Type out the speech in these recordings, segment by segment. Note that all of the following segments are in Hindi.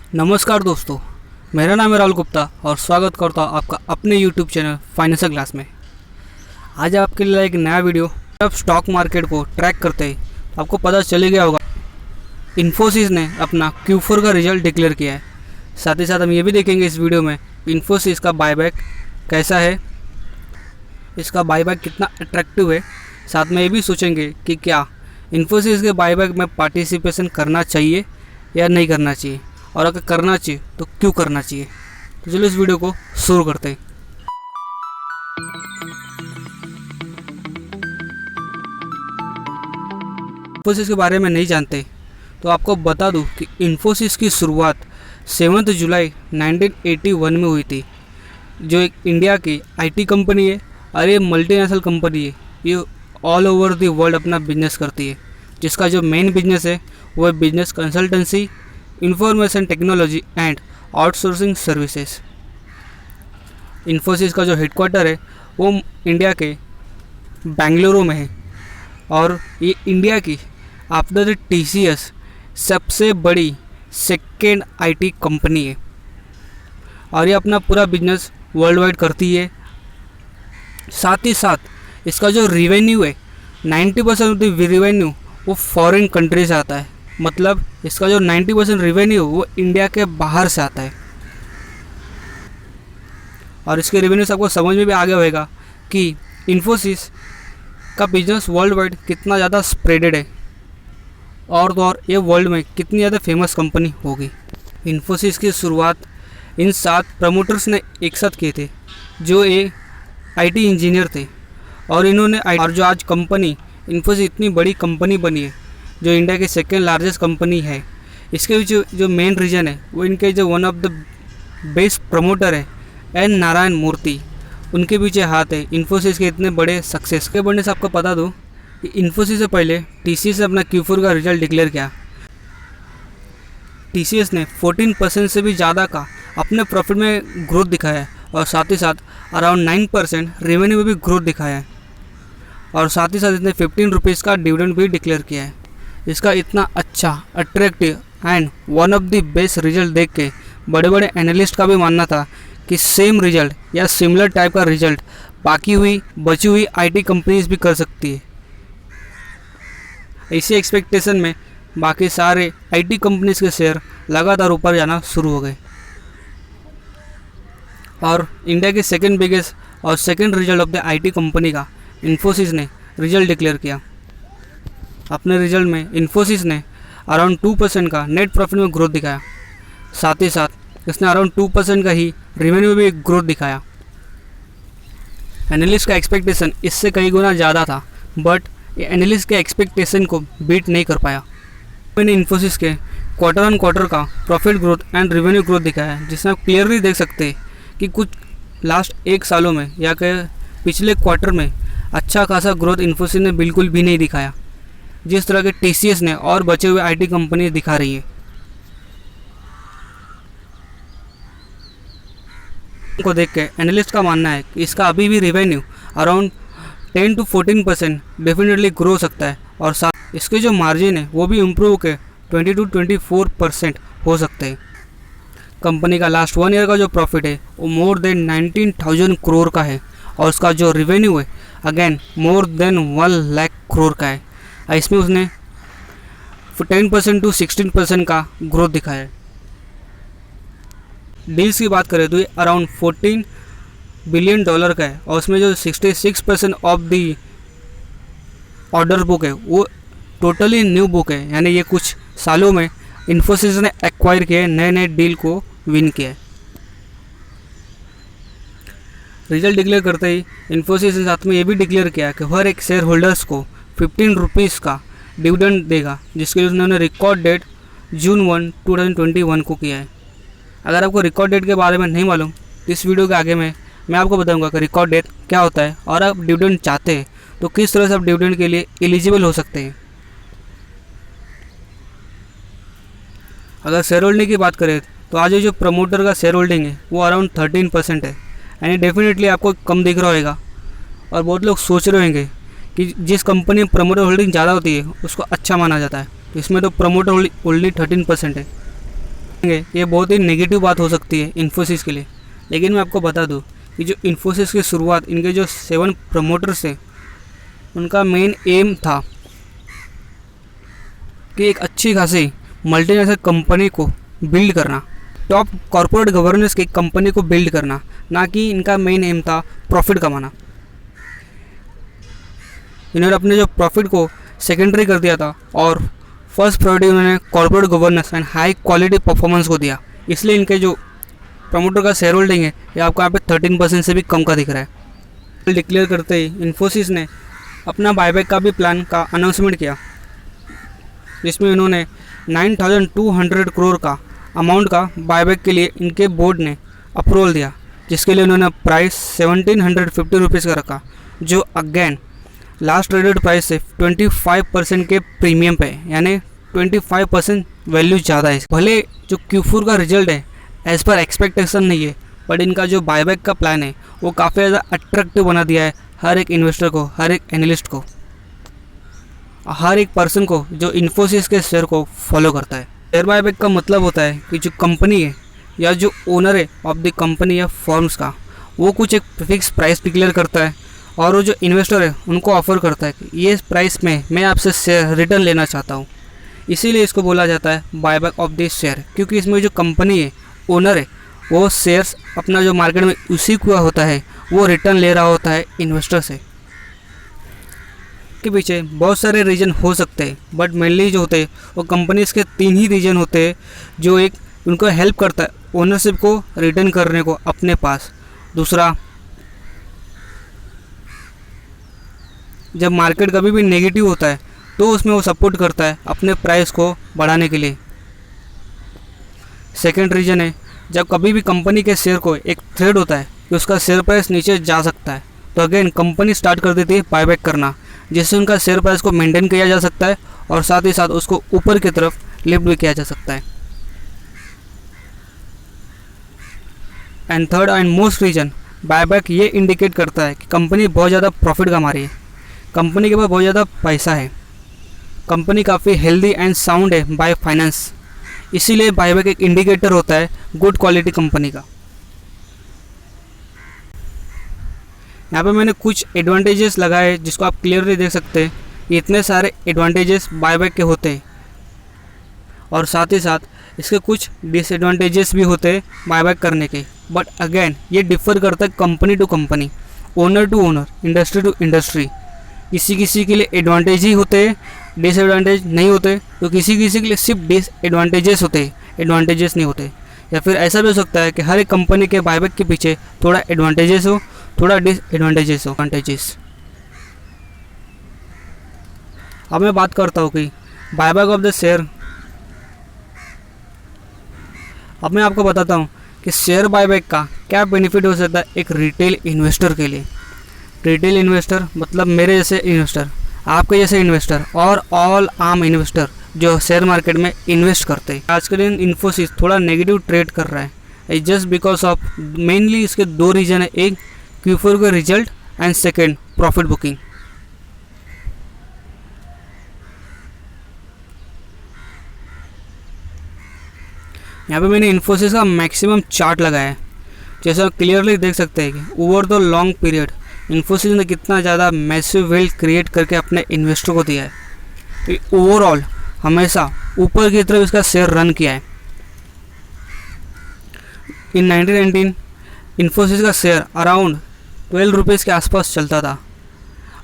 नमस्कार दोस्तों, मेरा नाम है राहुल गुप्ता और स्वागत करता हूँ आपका अपने YouTube चैनल फाइनेंशियल क्लास में। आज आपके लिए एक नया वीडियो। जब स्टॉक मार्केट को ट्रैक करते हैं तो आपको पता चले गया होगा इन्फोसिस ने अपना Q4 का रिजल्ट डिक्लेयर किया है। साथ ही साथ हम ये भी देखेंगे इस वीडियो में इन्फोसिस का बायबैक कैसा है, इसका बायबैक कितना अट्रैक्टिव है। साथ में ये भी सोचेंगे कि क्या इन्फोसिस के बायबैक में पार्टिसिपेशन करना चाहिए या नहीं करना चाहिए, और अगर करना चाहिए तो क्यों करना चाहिए। तो चलो इस वीडियो को शुरू करते हैं। इन्फोसिस के बारे में नहीं जानते तो आपको बता दूं कि इन्फोसिस की शुरुआत 7 जुलाई 1981 में हुई थी, जो एक इंडिया की आईटी कंपनी है और ये मल्टीनेशनल कंपनी है। ये ऑल ओवर द वर्ल्ड अपना बिजनेस करती है, जिसका जो मेन बिजनेस है वो है business consultancy, information technology and outsourcing services. Infosys का जो हेडक्वार्टर है वो इंडिया के बेंगलुरु में है और ये इंडिया की आफ्टर TCS सबसे बड़ी सेकेंड आईटी कंपनी है और ये अपना पूरा बिजनेस वर्ल्ड वाइड करती है। साथ ही साथ इसका जो रिवेन्यू है 90% ऑफ द रिवेन्यू वो फॉरेन कंट्री से आता है। मतलब इसका जो 90% रिवेन्यू वो इंडिया के बाहर से आता है। और इसके रिवेन्यू से आपको समझ में भी आ गया होगा कि इन्फोसिस का बिजनेस वर्ल्ड वाइड कितना ज़्यादा स्प्रेडेड है और तो और ये वर्ल्ड में कितनी ज़्यादा फेमस कंपनी होगी। इन्फोसिस की शुरुआत इन 7 प्रमोटर्स ने एक साथ किए थे, जो एक आईटी इंजीनियर थे। और इन्होंने और जो आज कंपनी इन्फोसिस इतनी बड़ी कंपनी बनी है, जो इंडिया की सेकेंड लार्जेस्ट कंपनी है, इसके पीछे जो मेन रीज़न है वो इनके जो one of the best promoter है एन नारायण मूर्ति, उनके पीछे हाथ है इन्फोसिस के इतने बड़े सक्सेस के बढ़ने से। आपको बता दूं कि इन्फोसिस से पहले TCS से अपना Q4 का रिजल्ट डिक्लेयर किया। TCS ने 14% से भी ज़्यादा का अपने प्रॉफिट में ग्रोथ दिखाया है और साथ ही साथ अराउंड 9% रेवेन्यू में भी ग्रोथ दिखाया है और साथ ही साथ इसने 15 रुपीज़ का डिविडेंड भी डिक्लेयर किया है। इसका इतना अच्छा attractive and one of the best result देख के बड़े बड़े एनालिस्ट का भी मानना था कि सेम रिजल्ट या सिमिलर टाइप का रिजल्ट बची हुई आईटी कंपनीज भी कर सकती है। इसी एक्सपेक्टेशन में बाकी सारे आईटी कंपनीज के शेयर लगातार ऊपर जाना शुरू हो गए और इंडिया के सेकंड बिगेस्ट और second result of the IT company का इन्फोसिस ने रिजल्ट डिक्लेयर किया। अपने रिजल्ट में इन्फोसिस ने अराउंड 2% का नेट प्रॉफिट में ग्रोथ दिखाया। साथ ही साथ इसने अराउंड 2% का ही रेवेन्यू में भी ग्रोथ दिखाया। एनालिस्ट का एक्सपेक्टेशन इससे कई गुना ज़्यादा था, बट ये एनालिस्ट के एक्सपेक्टेशन को बीट नहीं कर पाया। मैंने इन्फोसिस के क्वार्टर ऑन क्वार्टर का profit growth and revenue growth दिखाया है, जिसमें आप क्लियरली देख सकते हैं कि कुछ लास्ट 1 सालों में या कि पिछले क्वार्टर में अच्छा खासा ग्रोथ इन्फोसिस ने बिल्कुल भी नहीं दिखाया, जिस तरह के TCS ने और बचे हुए आईटी कंपनी दिखा रही है। को देख के एनालिस्ट का मानना है कि इसका अभी भी revenue around 10 to 14% definitely grow हो सकता है और साथ इसके जो मार्जिन है वो भी इम्प्रूव के 20 to 24% हो सकते हैं। कंपनी का लास्ट 1 ईयर का जो प्रॉफिट है वो मोर देन 19,000 करोड़ का है और उसका जो रेवेन्यू है again more than 1 lakh crore का है। इसमें उसने 10% to 16% का ग्रोथ दिखाया है। डील्स की बात करें तो ये अराउंड $14 बिलियन का है और उसमें जो 66% ऑफ दी ऑर्डर बुक है वो टोटली न्यू बुक है, यानी ये कुछ सालों में इन्फोसिस ने एक्वायर किया है, नए नए डील को विन किया है। रिजल्ट डिक्लेयर करते ही इन्फोसिस ने साथ में ये भी डिक्लेयर किया कि हर एक शेयर होल्डर्स को 15 रुपीज़ का डिविडेंड देगा, जिसके लिए उन्होंने रिकॉर्ड डेट जून 1, 2021 को किया है। अगर आपको रिकॉर्ड डेट के बारे में नहीं मालूम तो इस वीडियो के आगे में मैं आपको बताऊंगा कि रिकॉर्ड डेट क्या होता है और आप डिविडेंड चाहते हैं तो किस तरह से आप डिविडेंड के लिए एलिजिबल हो सकते हैं। अगर शेयर होल्डिंग की बात करें तो आज जो प्रमोटर का शेयर होल्डिंग है वो अराउंड 13% है, यानी डेफिनेटली आपको कम दिख रहा होगा और बहुत लोग सोच रहे होंगे कि जिस कंपनी में प्रमोटर होल्डिंग ज़्यादा होती है उसको अच्छा माना जाता है, तो इसमें तो प्रमोटर होल्डिंग 13% है। ये बहुत ही नेगेटिव बात हो सकती है इन्फोसिस के लिए, लेकिन मैं आपको बता दूं कि जो इन्फोसिस की शुरुआत इनके जो 7 प्रमोटर्स थे उनका मेन एम था कि एक अच्छी खासी मल्टीनेशनल कंपनी को बिल्ड करना, टॉप कॉर्पोरेट गवर्नेंस की कंपनी को बिल्ड करना, ना कि इनका मेन एम था प्रॉफिट कमाना। इन्होंने अपने जो प्रॉफिट को सेकेंडरी कर दिया था और फर्स्ट प्रायोरिटी उन्होंने corporate governance and high quality performance को दिया। इसलिए इनके जो प्रमोटर का शेयर होल्डिंग है ये आपको यहाँ पे 13% से भी कम का दिख रहा है। डिक्लेयर करते ही इन्फोसिस ने अपना बायबैक का भी प्लान का अनाउंसमेंट किया, जिसमें इन्होंने 9,200 करोड़ का अमाउंट का बायबैक के लिए इनके बोर्ड ने अप्रूवल दिया, जिसके लिए उन्होंने प्राइस 1750 रुपीज़ का रखा, जो अगेन लास्ट ट्रेडेड प्राइस से 25% के प्रीमियम पे, यानी 25% वैल्यू ज़्यादा है। भले जो Q4 का रिजल्ट है एज़ पर एक्सपेक्टेशन नहीं है, बट इनका जो बायबैक का प्लान है वो काफ़ी ज़्यादा अट्रैक्टिव बना दिया है हर एक इन्वेस्टर को, हर एक एनालिस्ट को, हर एक पर्सन को जो इन्फोसिस के शेयर को फॉलो करता है। शेयर बायबैक का मतलब होता है कि जो कंपनी है या जो ओनर है ऑफ द कंपनी या फॉर्म्स का, वो कुछ एक फिक्स प्राइस डिक्लेयर करता है और वो जो इन्वेस्टर है उनको ऑफ़र करता है कि ये प्राइस में मैं आपसे शेयर रिटर्न लेना चाहता हूँ। इसीलिए इसको बोला जाता है बायबैक ऑफ दिस शेयर, क्योंकि इसमें जो कंपनी है, ओनर है, वो शेयर्स अपना जो मार्केट में उसी हुआ होता है वो रिटर्न ले रहा होता है इन्वेस्टर से। के पीछे बहुत सारे रीजन हो सकते हैं, बट मेनली जो होते हैं वो कंपनीज के 3 ही रीजन होते हैं जो एक उनको हेल्प करता है ओनरशिप को रिटर्न करने को अपने पास। दूसरा, जब मार्केट कभी भी नेगेटिव होता है तो उसमें वो सपोर्ट करता है अपने प्राइस को बढ़ाने के लिए। सेकंड रीजन है, जब कभी भी कंपनी के शेयर को एक थ्रेड होता है कि उसका शेयर प्राइस नीचे जा सकता है, तो अगेन कंपनी स्टार्ट कर देती है बायबैक करना, जिससे उनका शेयर प्राइस को मेंटेन किया जा सकता है और साथ ही साथ उसको ऊपर की तरफ लिफ्ट भी किया जा सकता है। And third and most reason, buyback ये इंडिकेट करता है कि कंपनी बहुत ज़्यादा प्रॉफिट कमा रही है, कंपनी के पास बहुत ज़्यादा पैसा है, कंपनी काफ़ी हेल्दी एंड साउंड है बाय फाइनेंस। इसीलिए बायबैक एक इंडिकेटर होता है गुड क्वालिटी कंपनी का। यहाँ पे मैंने कुछ एडवांटेजेस लगाए जिसको आप क्लियरली देख सकते हैं। इतने सारे एडवांटेजेस बायबैक के होते हैं और साथ ही साथ इसके कुछ डिसएडवांटेजेस भी होते हैं बायबैक करने के, बट अगेन ये डिफ़र करता है company to company, owner to owner, industry to industry. किसी किसी के लिए एडवांटेज ही होते हैं, डिसएडवांटेज नहीं होते, तो किसी किसी के लिए सिर्फ डिसएडवांटेजेस होते हैं, एडवांटेजेस नहीं होते। या फिर ऐसा भी हो सकता है कि हर एक कंपनी के बायबैक के पीछे थोड़ा एडवांटेजेस हो, थोड़ा डिसएडवांटेजेस हो। एडवांटेजेस अब मैं बात करता हूँ कि बायबैक ऑफ द शेयर। अब मैं आपको बताता हूँ कि शेयर बायबैक का क्या बेनिफिट हो सकता है एक रिटेल इन्वेस्टर के लिए। रिटेल इन्वेस्टर मतलब मेरे जैसे इन्वेस्टर, आपके जैसे इन्वेस्टर और ऑल आम इन्वेस्टर जो शेयर मार्केट में इन्वेस्ट करते हैं। आज के दिन इन्फोसिस थोड़ा नेगेटिव ट्रेड कर रहा है जस्ट बिकॉज ऑफ मेनली इसके 2 रीज़न है, एक Q4 का result and second profit booking. यहाँ पे मैंने इन्फोसिस का मैक्सिमम चार्ट लगाया है, जैसा आप क्लियरली देख सकते हैं कि over the long period Infosys ने कितना ज़्यादा मैसिव वेल्थ क्रिएट करके अपने इन्वेस्टर को दिया है। ओवरऑल हमेशा ऊपर की तरफ इसका शेयर रन किया है। इन 1919 इन्फोसिस का शेयर अराउंड 12 रुपीज़ के आसपास चलता था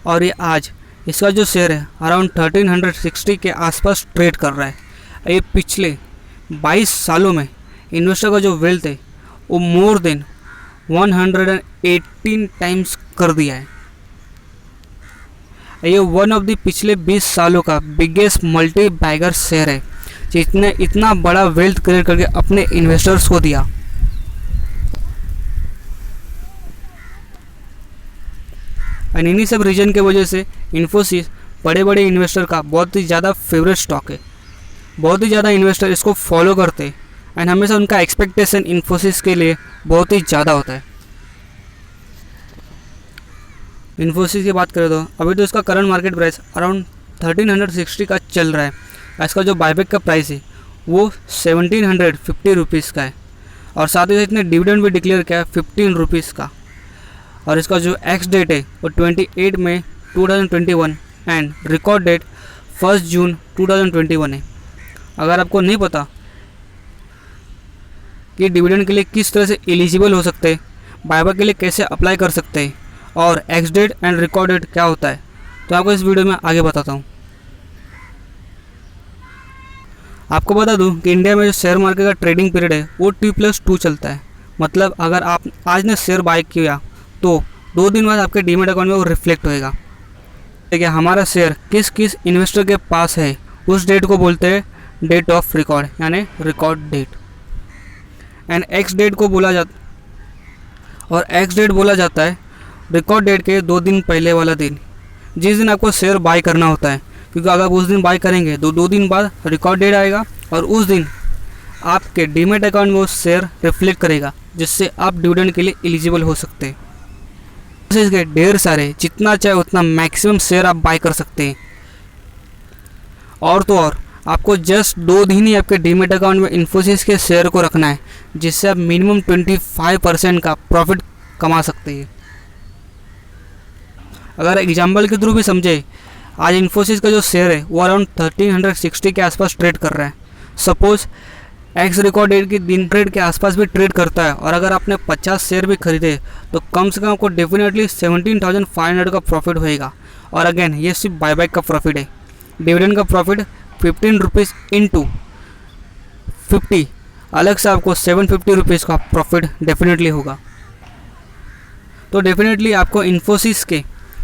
और ये आज इसका जो शेयर है अराउंड 1360 के आसपास ट्रेड कर रहा है। ये पिछले 22 सालों में इन्वेस्टर का जो वेल्थ है वो मोर देन 118 टाइम्स कर दिया है। ये वन ऑफ द पिछले 20 सालों का बिगेस्ट मल्टी बैगर शेयर है जिसने इतना बड़ा वेल्थ क्रिएट करके अपने इन्वेस्टर्स को दिया। और इन्हीं सब रीजन के वजह से इन्फोसिस बड़े बड़े इन्वेस्टर का बहुत ही ज़्यादा फेवरेट स्टॉक है। बहुत ही ज़्यादा इन्वेस्टर इसको फॉलो करते हैं एंड हमेशा उनका एक्सपेक्टेशन इन्फोसिस के लिए बहुत ही ज़्यादा होता है। इन्फोसिस की बात करें तो अभी तो इसका करंट मार्केट प्राइस अराउंड 1360 का चल रहा है। इसका जो बायबैक का प्राइस है वो 1750 रुपीज़ का है, और साथ ही साथ इसने डिविडेंड भी डिक्लेयर किया है 15 रुपीज़ का। और इसका जो एक्स डेट है वो 28 मई 2021 एंड रिकॉर्ड डेट 1 जून 2021 है। अगर आपको नहीं पता कि डिविडेंड के लिए किस तरह से एलिजिबल हो सकते हैं, बायबैक के लिए कैसे अप्लाई कर सकते हैं और ex date and record date क्या होता है, तो आपको इस वीडियो में आगे बताता हूँ। आपको बता दूं कि इंडिया में जो शेयर मार्केट का ट्रेडिंग पीरियड है वो T+2 चलता है। मतलब अगर आप आज ने शेयर बाय किया तो 2 दिन बाद आपके डीमेट अकाउंट में वो रिफ्लेक्ट होएगा। देखिए हमारा शेयर किस किस इन्वेस्टर के पास है उस डेट को बोलते हैं डेट ऑफ रिकॉर्ड, यानी record date. And ex date को बोला जाता और एक्स डेट बोला जाता है रिकॉर्ड डेट के 2 दिन पहले वाला दिन, जिस दिन आपको शेयर बाय करना होता है। क्योंकि अगर उस दिन बाय करेंगे तो 2 दिन बाद रिकॉर्ड डेट आएगा और उस दिन आपके डीमेट अकाउंट में वो शेयर रिफ्लेक्ट करेगा, जिससे आप डिविडेंड के लिए एलिजिबल हो सकते हैं। इसके ढेर सारे, जितना चाहे उतना मैक्सिमम शेयर आप बाय कर सकते हैं। और तो और आपको जस्ट 2 दिन ही आपके डीमेट अकाउंट में इन्फोसिस के शेयर को रखना है, जिससे आप मिनिमम 25% का प्रॉफिट कमा सकते हैं। अगर एग्जाम्पल के थ्रू भी समझे, आज इन्फोसिस का जो शेयर है वो अराउंड 1360 के आसपास ट्रेड कर रहा है। सपोज एक्स रिकॉर्ड डेट की दिन ट्रेड के आसपास भी ट्रेड करता है, और अगर आपने 50 शेयर भी खरीदे तो कम से कम आपको डेफिनेटली 17,500 का प्रॉफिट होएगा। और अगेन ये सिर्फ बायबैक का प्रॉफिट है। डिविडेंड का प्रॉफिट 15 रुपीज़ इंटू 50, अलग से आपको 750 रुपीज़ का प्रॉफिट डेफिनेटली होगा। तो डेफिनेटली आपको इन्फोसिस के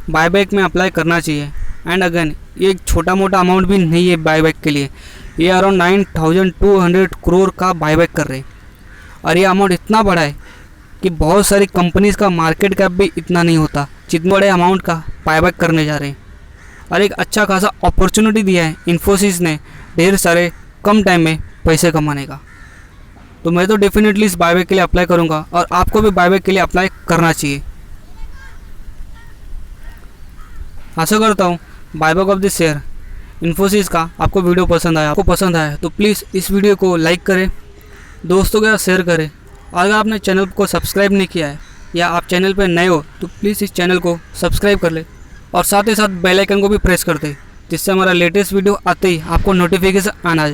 बायबैक में अप्लाई करना चाहिए। एंड अगेन ये एक छोटा मोटा अमाउंट भी नहीं है बायबैक के लिए, ये अराउंड 9,200 करोड़ का बायबैक कर रहे हैं। और ये अमाउंट इतना बड़ा है कि बहुत सारी कंपनीज़ का मार्केट कैप भी इतना नहीं होता जितने बड़े अमाउंट का बायबैक करने जा रहे हैं। और एक अच्छा खासा अपॉर्चुनिटी दिया है इन्फोसिस ने ढेर सारे कम टाइम में पैसे कमाने का। तो मैं तो डेफिनेटली इस बायबैक के लिए अप्लाई करूँगा, और आपको भी बायबैक के लिए अप्लाई करना चाहिए। आशा करता हूँ buyback of the share Infosys का आपको वीडियो पसंद आया तो प्लीज़ इस वीडियो को लाइक करें, दोस्तों के साथ शेयर करें। और अगर आपने चैनल को सब्सक्राइब नहीं किया है या आप चैनल पर नए हो तो प्लीज़ इस चैनल को सब्सक्राइब कर ले, और साथ ही साथ बेल आइकन को भी प्रेस कर दें, जिससे हमारा लेटेस्ट वीडियो आते ही आपको नोटिफिकेशन आना